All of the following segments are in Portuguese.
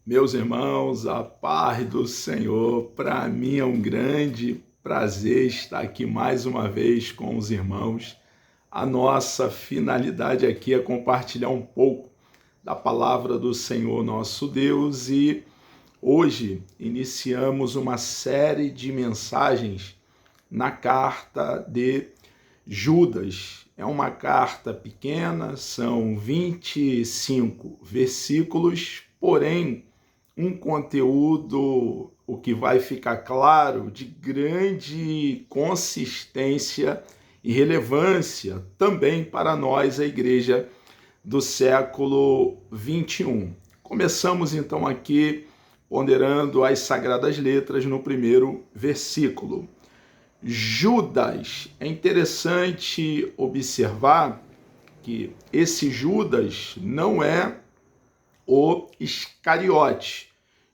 Meus irmãos, a paz do Senhor, para mim é um grande prazer estar aqui mais uma vez com os irmãos. A nossa finalidade aqui é compartilhar um pouco da palavra do Senhor nosso Deus e hoje iniciamos uma série de mensagens na carta de Judas. É uma carta pequena, são 25 versículos, porém um conteúdo, o que vai ficar claro, de grande consistência e relevância também para nós, a igreja do século 21. Começamos então aqui ponderando as sagradas letras no primeiro versículo. Judas, é interessante observar que esse Judas não é o Iscariote.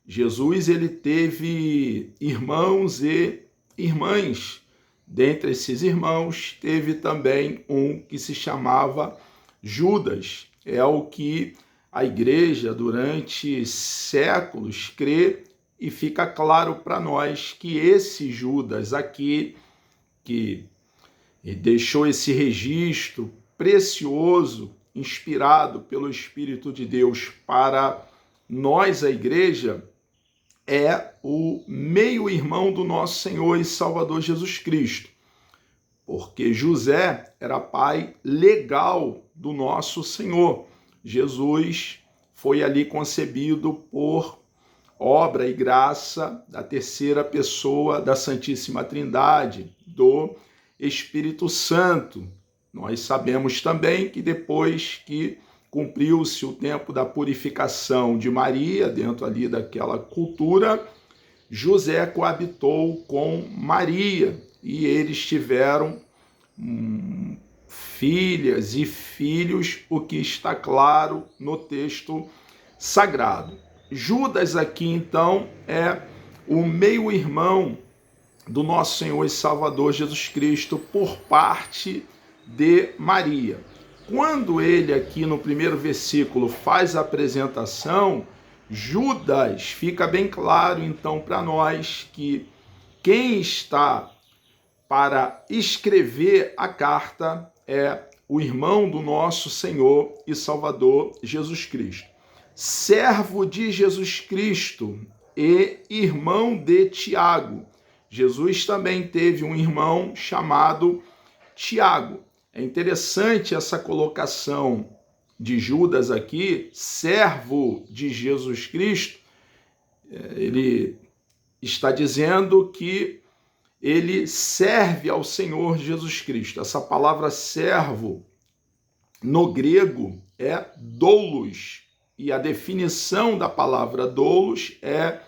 Jesus ele teve irmãos e irmãs. Dentre esses irmãos, teve também um que se chamava Judas. É o que a igreja, durante séculos, crê, e fica claro para nós que esse Judas aqui, que deixou esse registro precioso, inspirado pelo Espírito de Deus para nós, a igreja, é o meio-irmão do nosso Senhor e Salvador Jesus Cristo, porque José era pai legal do nosso Senhor. Jesus foi ali concebido por obra e graça da terceira pessoa da Santíssima Trindade, do Espírito Santo. Nós sabemos também que depois que cumpriu-se o tempo da purificação de Maria, dentro ali daquela cultura, José coabitou com Maria e eles tiveram filhas e filhos, o que está claro no texto sagrado. Judas aqui então é o meio-irmão do nosso Senhor e Salvador Jesus Cristo por parte de Maria. Quando ele aqui no primeiro versículo faz a apresentação, Judas, fica bem claro então para nós que quem está para escrever a carta é o irmão do nosso Senhor e Salvador Jesus Cristo. Servo de Jesus Cristo e irmão de Tiago. Jesus também teve um irmão chamado Tiago. É interessante essa colocação de Judas aqui, servo de Jesus Cristo. Ele está dizendo que ele serve ao Senhor Jesus Cristo. Essa palavra servo, no grego, é doulos. E a definição da palavra doulos é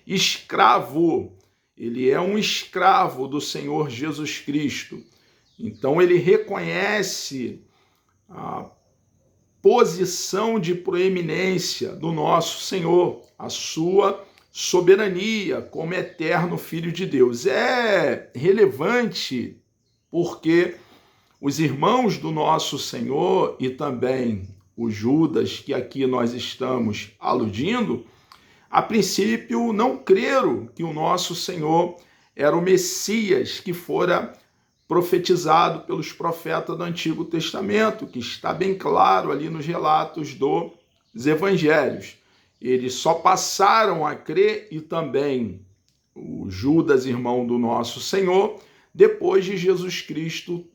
escravo. Ele é um escravo do Senhor Jesus Cristo. Então ele reconhece a posição de proeminência do nosso Senhor, a sua soberania como eterno Filho de Deus. É relevante porque os irmãos do nosso Senhor e também o Judas, que aqui nós estamos aludindo, a princípio não creram que o nosso Senhor era o Messias que fora profetizado pelos profetas do Antigo Testamento, que está bem claro ali nos relatos dos evangelhos. Eles só passaram a crer, e também o Judas, irmão do nosso Senhor, depois de Jesus Cristo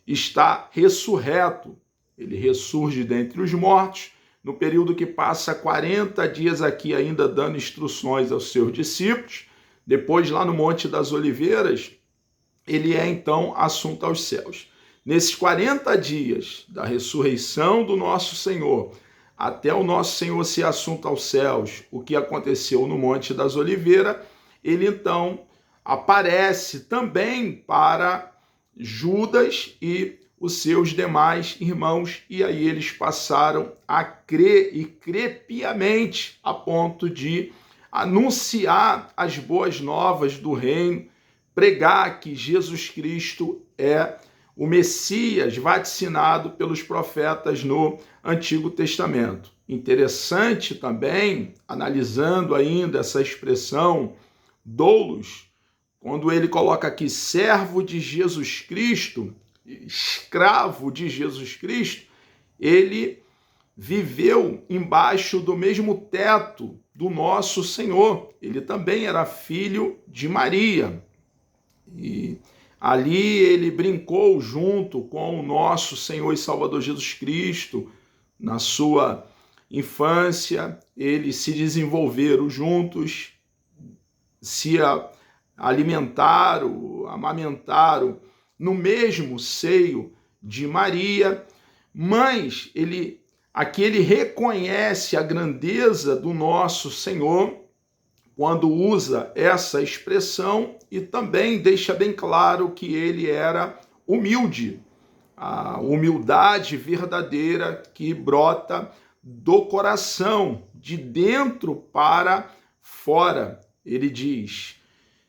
estar ressurreto. Ele ressurge dentre os mortos, no período que passa 40 dias aqui ainda dando instruções aos seus discípulos. Depois, lá no Monte das Oliveiras, ele é então assunto aos céus. Nesses 40 dias da ressurreição do nosso Senhor, até o nosso Senhor ser assunto aos céus, o que aconteceu no Monte das Oliveiras, ele então aparece também para Judas e os seus demais irmãos, e aí eles passaram a crer, e crer piamente, a ponto de anunciar as boas novas do reino, pregar que Jesus Cristo é o Messias vaticinado pelos profetas no Antigo Testamento. interessante também, analisando ainda essa expressão doulos, quando ele coloca aqui servo de Jesus Cristo, escravo de Jesus Cristo, ele viveu embaixo do mesmo teto do nosso Senhor. Ele também era filho de Maria. E ali ele brincou junto com o nosso Senhor e Salvador Jesus Cristo. Na sua infância, eles se desenvolveram juntos, se alimentaram, amamentaram no mesmo seio de Maria, mas aqui ele reconhece a grandeza do nosso Senhor quando usa essa expressão e também deixa bem claro que ele era humilde, a humildade verdadeira que brota do coração, de dentro para fora. Ele diz: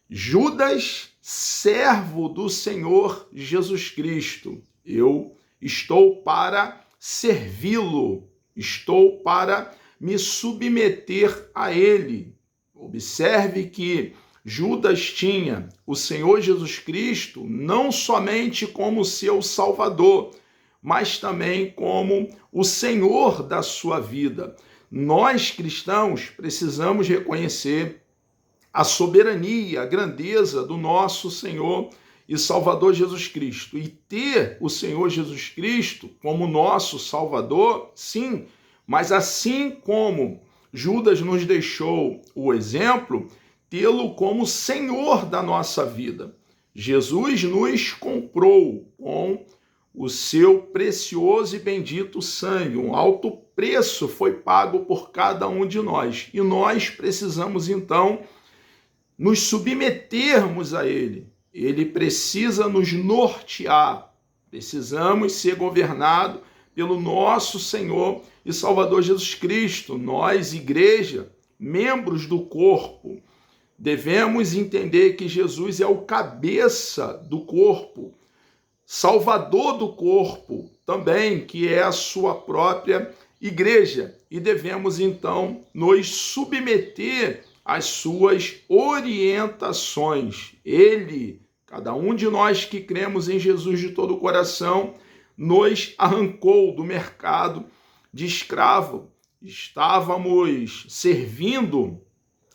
Judas, servo do Senhor Jesus Cristo, eu estou para servi-lo, estou para me submeter a ele. Observe que Judas tinha o Senhor Jesus Cristo não somente como seu Salvador, mas também como o Senhor da sua vida. Nós, cristãos, precisamos reconhecer a soberania, a grandeza do nosso Senhor e Salvador Jesus Cristo. E ter o Senhor Jesus Cristo como nosso Salvador, sim, mas assim como Judas nos deixou o exemplo, tê-lo como Senhor da nossa vida. Jesus nos comprou com o seu precioso e bendito sangue. Um alto preço foi pago por cada um de nós. E nós precisamos, então, nos submetermos a ele. Ele precisa nos nortear. Precisamos ser governados pelo nosso Senhor e Salvador Jesus Cristo. Nós, igreja, membros do corpo, devemos entender que Jesus é o cabeça do corpo, Salvador do corpo também, que é a sua própria igreja. E devemos, então, nos submeter às suas orientações. Ele, cada um de nós que cremos em Jesus de todo o coração, nos arrancou do mercado de escravo. Estávamos servindo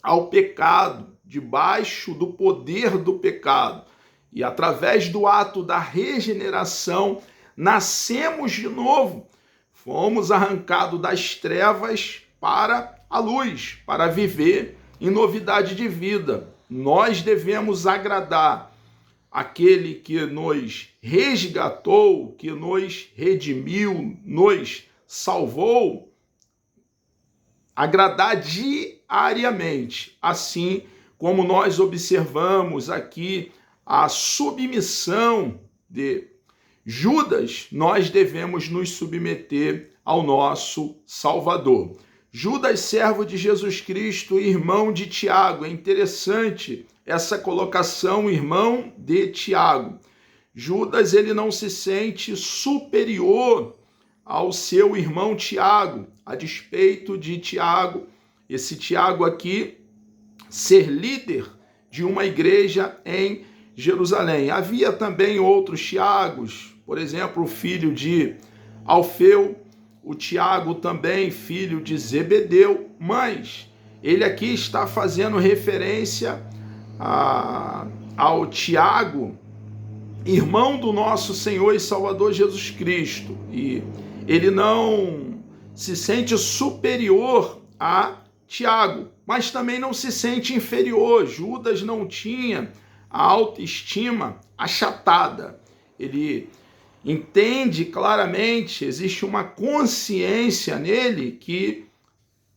ao pecado, debaixo do poder do pecado. E através do ato da regeneração, nascemos de novo. Fomos arrancados das trevas para a luz, para viver em novidade de vida. Nós devemos agradar aquele que nos resgatou, que nos redimiu, nos salvou, agradar diariamente, assim como nós observamos aqui a submissão de Judas, nós devemos nos submeter ao nosso Salvador. Judas, servo de Jesus Cristo, irmão de Tiago. É interessante essa colocação, irmão de Tiago. Judas, ele não se sente superior ao seu irmão Tiago, a despeito de Tiago, esse Tiago aqui, ser líder de uma igreja em Jerusalém. Havia também outros Tiagos, por exemplo, o filho de Alfeu, o Tiago também, filho de Zebedeu, mas ele aqui está fazendo referência ao Tiago, irmão do nosso Senhor e Salvador Jesus Cristo. E ele não se sente superior a Tiago, mas também não se sente inferior. Judas não tinha a autoestima achatada. Ele entende claramente, existe uma consciência nele que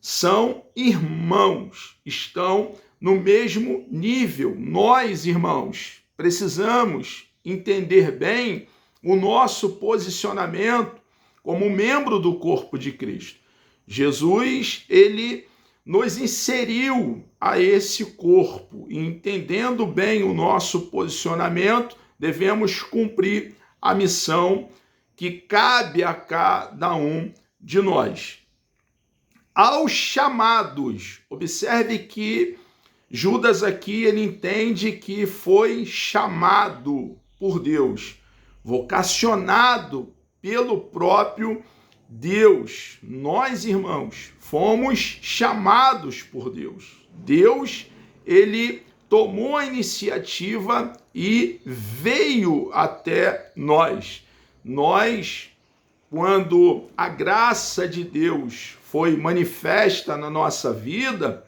são irmãos, estão no mesmo nível. Nós, irmãos, precisamos entender bem o nosso posicionamento como membro do corpo de Cristo. Jesus, ele nos inseriu a esse corpo e, entendendo bem o nosso posicionamento, devemos cumprir a missão que cabe a cada um de nós. aos chamados. Observe que Judas aqui, ele entende que foi chamado por Deus, vocacionado pelo próprio Deus. Nós, irmãos, fomos chamados por Deus. Deus, ele tomou a iniciativa e veio até nós. Nós, quando a graça de Deus foi manifesta na nossa vida,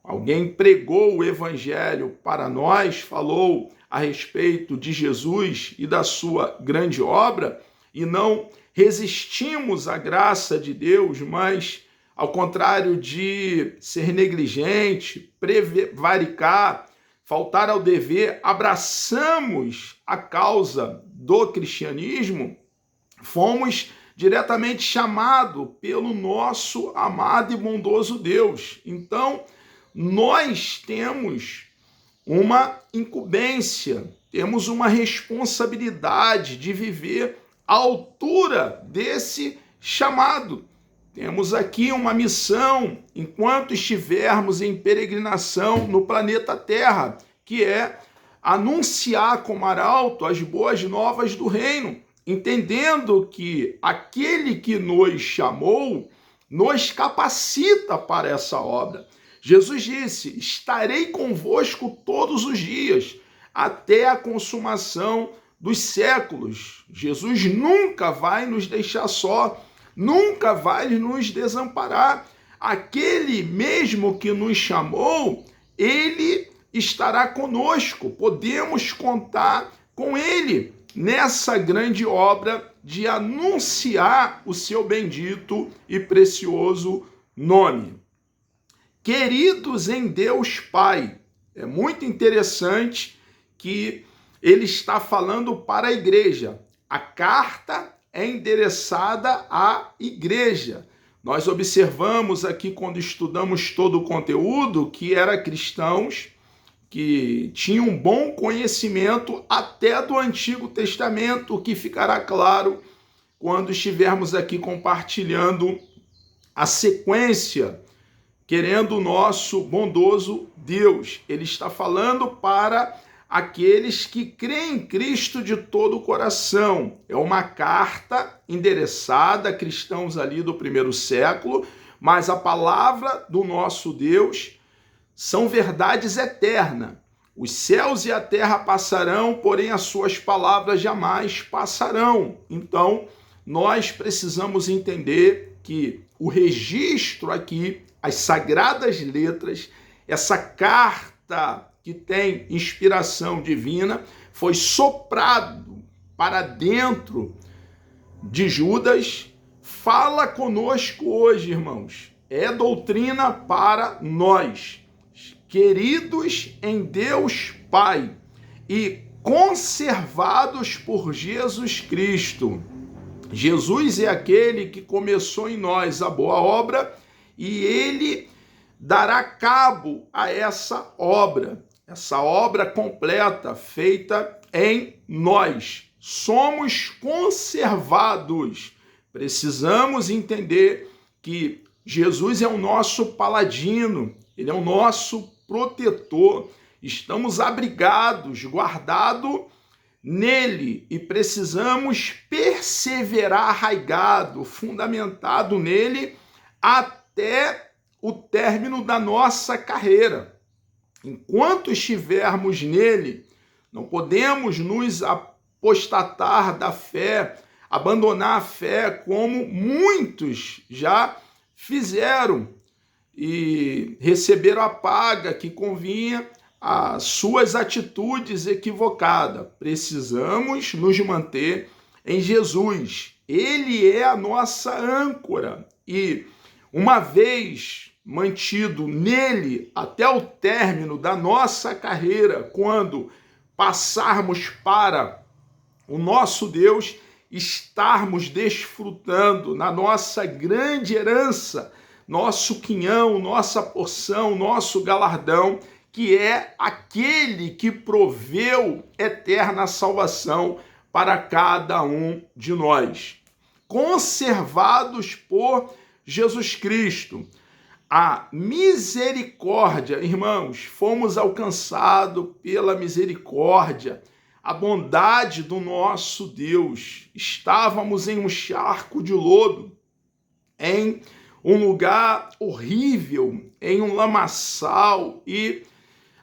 alguém pregou o evangelho para nós, falou a respeito de Jesus e da sua grande obra, e não resistimos à graça de Deus, mas, ao contrário de ser negligente, prevaricar, faltar ao dever, abraçamos a causa do cristianismo, fomos diretamente chamados pelo nosso amado e bondoso Deus. Então, nós temos uma incumbência, temos uma responsabilidade de viver à altura desse chamado. Temos aqui uma missão enquanto estivermos em peregrinação no planeta Terra, que é anunciar com arauto as boas novas do reino, entendendo que aquele que nos chamou nos capacita para essa obra. Jesus disse: estarei convosco todos os dias, até a consumação dos séculos. Jesus nunca vai nos deixar só, nunca vai nos desamparar. Aquele mesmo que nos chamou, ele estará conosco. Podemos contar com ele nessa grande obra de anunciar o seu bendito e precioso nome. Queridos em Deus Pai, é muito interessante que ele está falando para a igreja. A carta é endereçada à igreja. Nós observamos aqui, quando estudamos todo o conteúdo, que eram cristãos que tinham um bom conhecimento até do Antigo Testamento, o que ficará claro quando estivermos aqui compartilhando a sequência, querendo o nosso bondoso Deus. Ele está falando para aqueles que creem em Cristo de todo o coração. É uma carta endereçada a cristãos ali do primeiro século, mas a palavra do nosso Deus são verdades eternas. Os céus e a terra passarão, porém as suas palavras jamais passarão. Então, nós precisamos entender que o registro aqui, as sagradas letras, essa carta que tem inspiração divina, foi soprado para dentro de Judas. Fala conosco hoje, irmãos. É doutrina para nós, queridos em Deus Pai e conservados por Jesus Cristo. Jesus é aquele que começou em nós a boa obra e ele dará cabo a essa obra completa feita em nós. Somos conservados. Precisamos entender que Jesus é o nosso paladino, ele é o nosso protetor. Estamos abrigados, guardados nele e precisamos perseverar arraigado, fundamentado nele até o término da nossa carreira. Enquanto estivermos nele, não podemos nos apostatar da fé, abandonar a fé como muitos já fizeram e receberam a paga que convinha às suas atitudes equivocadas. Precisamos nos manter em Jesus. Ele é a nossa âncora e, uma vez mantido nele até o término da nossa carreira, quando passarmos para o nosso Deus, estarmos desfrutando na nossa grande herança, nosso quinhão, nossa porção, nosso galardão, que é aquele que proveu eterna salvação para cada um de nós. Conservados por Jesus Cristo. A misericórdia, irmãos, fomos alcançados pela misericórdia, a bondade do nosso Deus. Estávamos em um charco de lodo, em um lugar horrível, em um lamaçal, e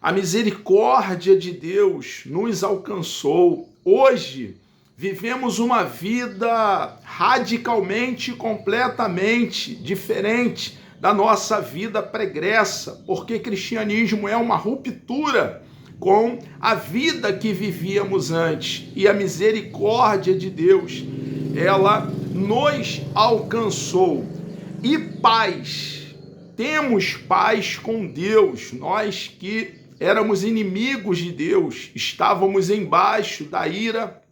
a misericórdia de Deus nos alcançou. Hoje, vivemos uma vida radicalmente, completamente diferente da nossa vida pregressa, porque cristianismo é uma ruptura com a vida que vivíamos antes. E a misericórdia de Deus, ela nos alcançou. E paz, temos paz com Deus, nós que éramos inimigos de Deus, estávamos embaixo da ira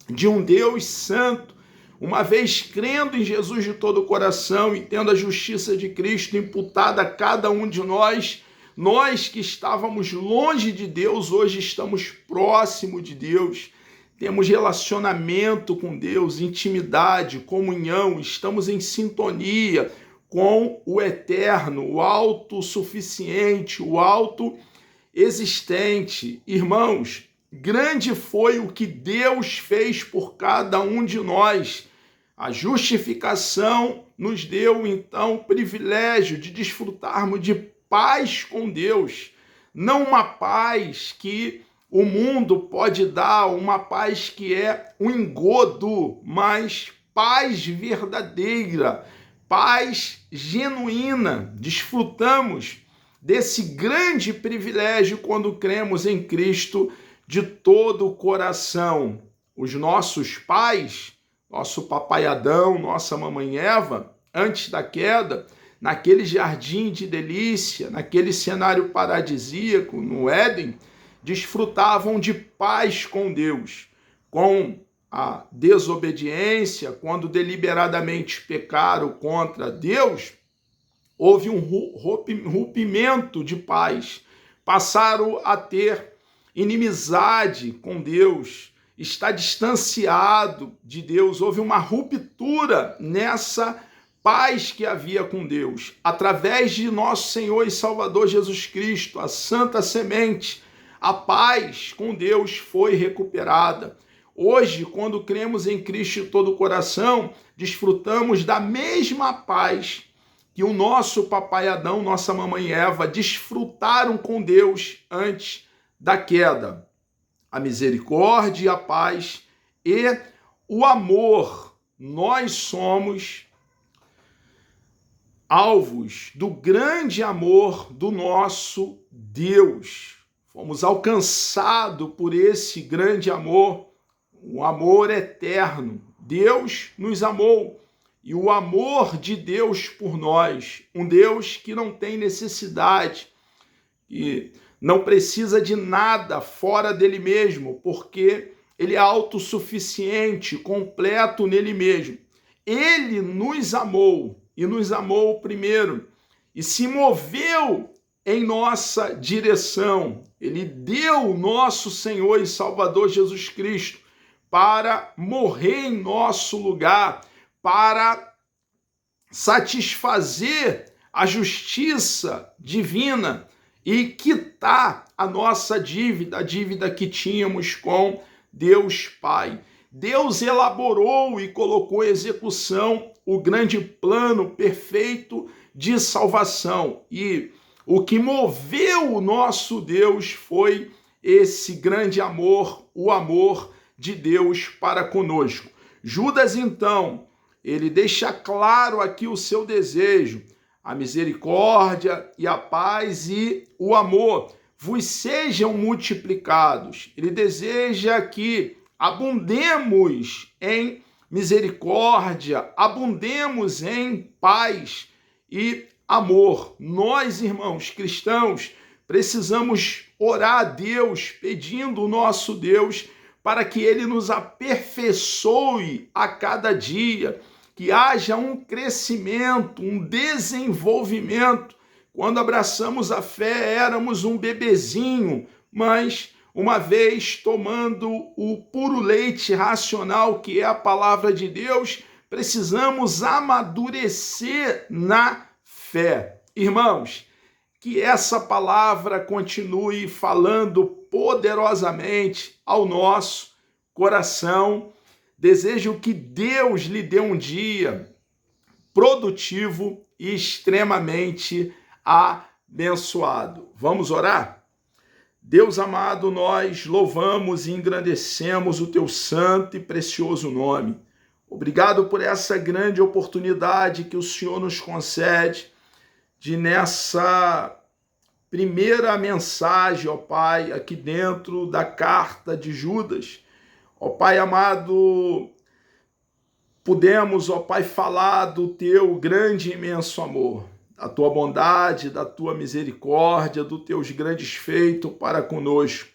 de um Deus santo. Uma vez crendo em Jesus de todo o coração e tendo a justiça de Cristo imputada a cada um de nós, nós que estávamos longe de Deus, hoje estamos próximo de Deus. Temos relacionamento com Deus, intimidade, comunhão, estamos em sintonia com o eterno, o autossuficiente, o autoexistente. Irmãos, grande foi o que Deus fez por cada um de nós. A justificação nos deu, então, o privilégio de desfrutarmos de paz com Deus. Não uma paz que o mundo pode dar, uma paz que é um engodo, mas paz verdadeira, paz genuína. Desfrutamos desse grande privilégio quando cremos em Cristo de todo o coração. Os nossos pais, nosso papai Adão, nossa mamãe Eva, antes da queda, naquele jardim de delícia, naquele cenário paradisíaco no Éden, desfrutavam de paz com Deus. Com a desobediência, quando deliberadamente pecaram contra Deus, houve um rompimento de paz. Passaram a ter inimizade com Deus, está distanciado de Deus. Houve uma ruptura nessa paz que havia com Deus. Através de nosso Senhor e Salvador Jesus Cristo, a santa semente, a paz com Deus foi recuperada. Hoje, quando cremos em Cristo de todo o coração, desfrutamos da mesma paz que o nosso papai Adão, nossa mamãe Eva, desfrutaram com Deus antes da queda. A misericórdia, a paz e o amor. Nós somos alvos do grande amor do nosso Deus. Fomos alcançados por esse grande amor, um amor eterno. Deus nos amou e o amor de Deus por nós, um Deus que não tem necessidade, que não precisa de nada fora dele mesmo, porque ele é autossuficiente, completo nele mesmo. Ele nos amou e nos amou primeiro e se moveu em nossa direção. Ele deu o nosso Senhor e Salvador Jesus Cristo para morrer em nosso lugar, para satisfazer a justiça divina e quitar a nossa dívida, a dívida que tínhamos com Deus Pai. Deus elaborou e colocou em execução o grande plano perfeito de salvação. E o que moveu o nosso Deus foi esse grande amor, o amor de Deus para conosco. Judas, então, ele deixa claro aqui o seu desejo, a misericórdia e a paz e o amor vos sejam multiplicados. Ele deseja que abundemos em misericórdia, abundemos em paz e amor. Nós, irmãos cristãos, precisamos orar a Deus, pedindo o nosso Deus para que Ele nos aperfeiçoe a cada dia, que haja um crescimento, um desenvolvimento. Quando abraçamos a fé, éramos um bebezinho, mas uma vez tomando o puro leite racional, que é a palavra de Deus, Precisamos amadurecer na fé. Irmãos, que essa palavra continue falando poderosamente ao nosso coração. Desejo que Deus lhe dê um dia produtivo e extremamente abençoado. Vamos orar? Deus amado, nós louvamos e engrandecemos o teu santo e precioso nome. Obrigado por essa grande oportunidade que o Senhor nos concede de nessa primeira mensagem, ó Pai, aqui dentro da carta de Judas. Ó Pai amado, pudemos, ó Pai, falar do teu grande e imenso amor, da tua bondade, da tua misericórdia, dos teus grandes feitos para conosco.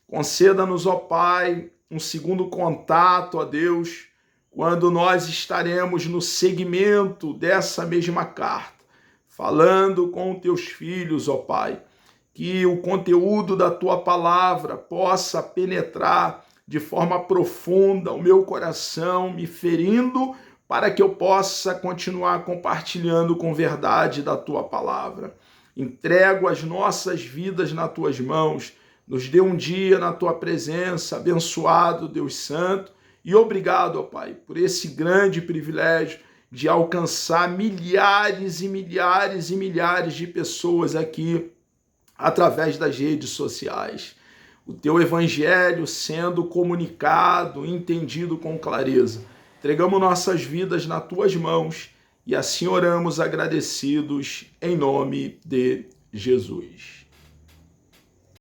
Conceda-nos, ó Pai, um segundo contato, ó Deus, quando nós estaremos no segmento dessa mesma carta, falando com teus filhos, ó Pai, que o conteúdo da tua palavra possa penetrar de forma profunda o meu coração, me ferindo, para que eu possa continuar compartilhando com verdade da tua palavra. Entrego as nossas vidas nas tuas mãos, nos dê um dia na tua presença, abençoado Deus Santo, e obrigado, ó Pai, por esse grande privilégio de alcançar milhares e milhares e milhares de pessoas aqui através das redes sociais. O teu evangelho sendo comunicado, entendido com clareza. Entregamos nossas vidas nas tuas mãos e assim oramos agradecidos em nome de Jesus.